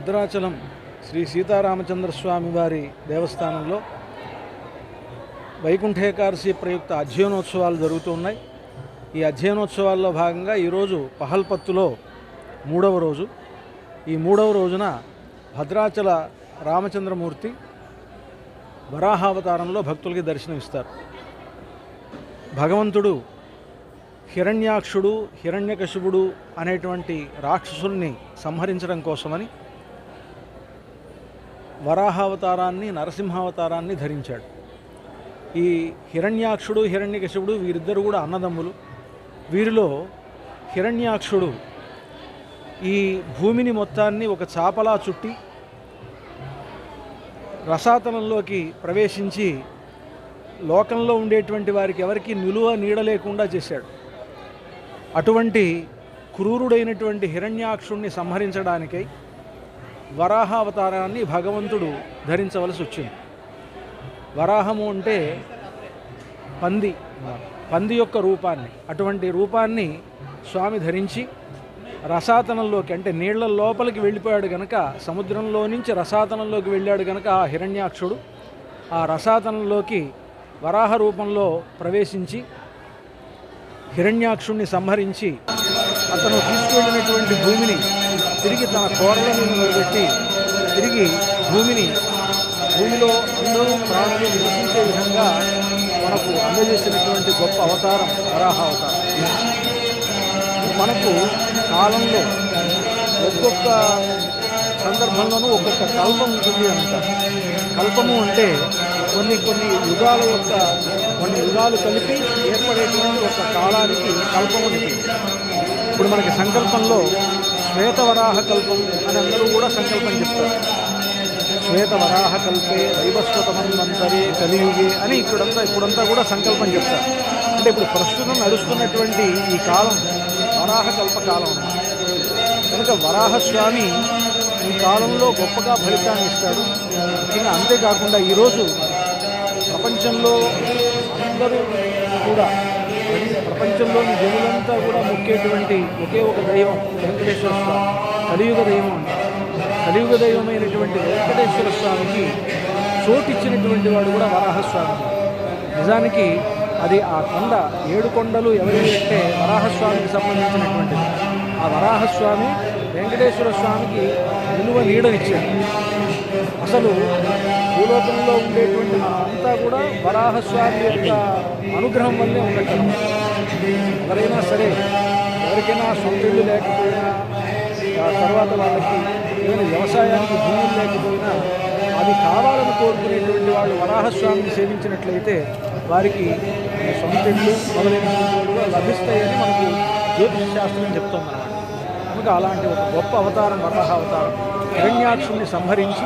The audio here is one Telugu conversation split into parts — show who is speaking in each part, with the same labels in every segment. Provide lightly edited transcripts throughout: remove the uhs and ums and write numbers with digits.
Speaker 1: భద్రాచలం శ్రీ సీతారామచంద్ర స్వామి వారి దేవస్థానంలో వైకుంఠ ఏకాదశి ప్రయుక్త అధ్యయనోత్సవాలు జరుగుతున్నాయి. ఈ అధ్యయనోత్సవాల్లో భాగంగా ఈరోజు పహల్పత్తులో 3వ రోజు. ఈ 3వ రోజున భద్రాచల రామచంద్రమూర్తి వరాహావతారంలో భక్తులకి దర్శనమిస్తారు. భగవంతుడు హిరణ్యాక్షుడు, హిరణ్యకశిపుడు అనేటువంటి రాక్షసుల్ని సంహరించడం కోసమని వరాహావతారాన్ని, నరసింహావతారాన్ని ధరించాడు. ఈ హిరణ్యాక్షుడు, హిరణ్యకశిపుడు వీరిద్దరు కూడా అన్నదమ్ములు. వీరిలో హిరణ్యాక్షుడు ఈ భూమిని మొత్తాన్ని ఒక చాపలా చుట్టి రసాతలంలోకి ప్రవేశించి లోకంలో ఉండేటువంటి వారికి ఎవరికి నిలువ నీడ లేకుండా చేశాడు. అటువంటి క్రూరుడైనటువంటి హిరణ్యాక్షుణ్ణి సంహరించడానికై వరాహావతారాన్ని భగవంతుడు ధరించవలసి వచ్చింది. వరాహము అంటే పంది యొక్క రూపాన్ని, అటువంటి రూపాన్ని స్వామి ధరించి రసాతనంలోకి, అంటే నీళ్ల లోపలికి వెళ్ళిపోయాడు గనక, సముద్రంలో నుంచి రసాతనంలోకి వెళ్ళాడు గనక ఆ హిరణ్యాక్షుడు ఆ రసాతనంలోకి వరాహ రూపంలో ప్రవేశించి హిరణ్యాక్షుణ్ణి సంహరించి అతను తీసుకువెళ్ళినటువంటి భూమిని తిరిగి తన కోరల మీద నిలబెట్టి తిరిగి భూమిలో అందరూ ప్రాణులు నివసించే విధంగా మనకు అందజేసినటువంటి గొప్ప అవతారం వరాహ అవతారం. మనకు కాలంలో ఒక్కొక్క సందర్భంలోనూ ఒక్కొక్క కల్పం ఉంటుంది అంటారు. కల్పము అంటే కొన్ని యుగాలు కలిపి ఏర్పడేటువంటి ఒక కాలానికి కల్పము ఉంటుంది. ఇప్పుడు మనకి సంకల్పంలో శ్వేతవరాహ కల్పం అని అందరూ కూడా సంకల్పం చెప్తారు. శ్వేతవరాహ కల్పే వైవస్వతమన్వంతరే కలియుగే అని ఇప్పుడంతా కూడా సంకల్పం చెప్తారు. అంటే ఇప్పుడు ప్రస్తుతం నడుస్తున్నటువంటి ఈ కాలం వరాహ కల్పకాలం. కనుక వరాహస్వామి ఈ కాలంలో గొప్పగా ఫలితాన్ని ఇస్తాడు. ముఖ్యంగా అంతేకాకుండా ఈరోజు ప్రపంచంలో అందరూ కూడా, ప్రపంచంలోని జనులంతా కూడా మొక్కేటువంటి ఒకే ఒక దైవం వెంకటేశ్వర స్వామి, కలియుగ దైవం అంటారు. కలియుగ దైవమైనటువంటి వెంకటేశ్వర స్వామికి చోటిచ్చినటువంటి వాడు కూడా వరాహస్వామి. నిజానికి అది ఆ కొండ, 7 కొండలు ఎవరి అంటే వరాహస్వామికి సంబంధించినటువంటిది. ఆ వరాహస్వామి వెంకటేశ్వర స్వామికి నిలువ నీడనిచ్చాడు. అసలు భూలోకంలో ఉండేటువంటి మనమంతా కూడా వరాహస్వామి యొక్క అనుగ్రహం వల్లే ఉండటం. ఎవరైనా సరే, ఎవరికైనా సొంత ఇళ్ళు లేకపోయినా, తర్వాత వాళ్ళకి ఏదైనా వ్యవసాయానికి భూములు లేకపోయినా అది కావాలని కోరుకునేటువంటి వాళ్ళు వరాహస్వామిని సేవించినట్లయితే వారికి సొంత ఇళ్ళు మొదలైనటువంటి కూడా లభిస్తాయని మనకు జ్యోతిష శాస్త్రం చెప్తుందన్నమాట. కనుక అలాంటి ఒక గొప్ప అవతారం వరాహ అవతారం. హిరణ్యాక్షుణ్ణి సంహరించి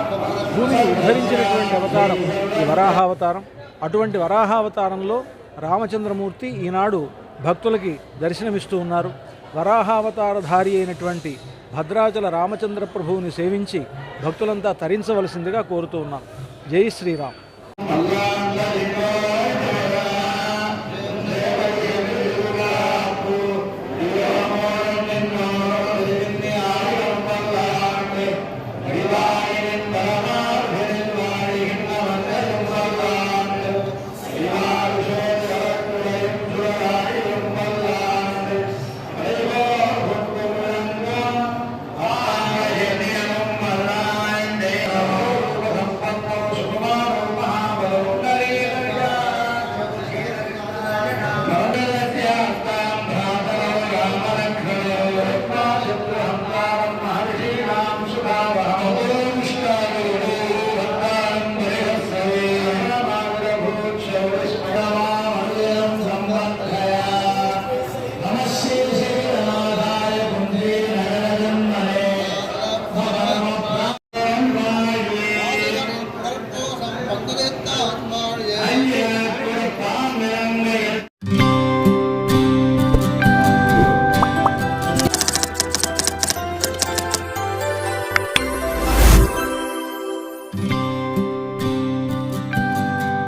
Speaker 1: భూమిని ఉద్ధరించినటువంటి అవతారం ఈ వరాహావతారం. అటువంటి వరాహావతారంలో రామచంద్రమూర్తి ఈనాడు భక్తులకి దర్శనమిస్తూ ఉన్నారు. వరాహావతారధారి అయినటువంటి భద్రాచల రామచంద్ర ప్రభువుని సేవించి భక్తులంతా తరించవలసిందిగా కోరుతూ ఉన్నాం. జై శ్రీరామ్.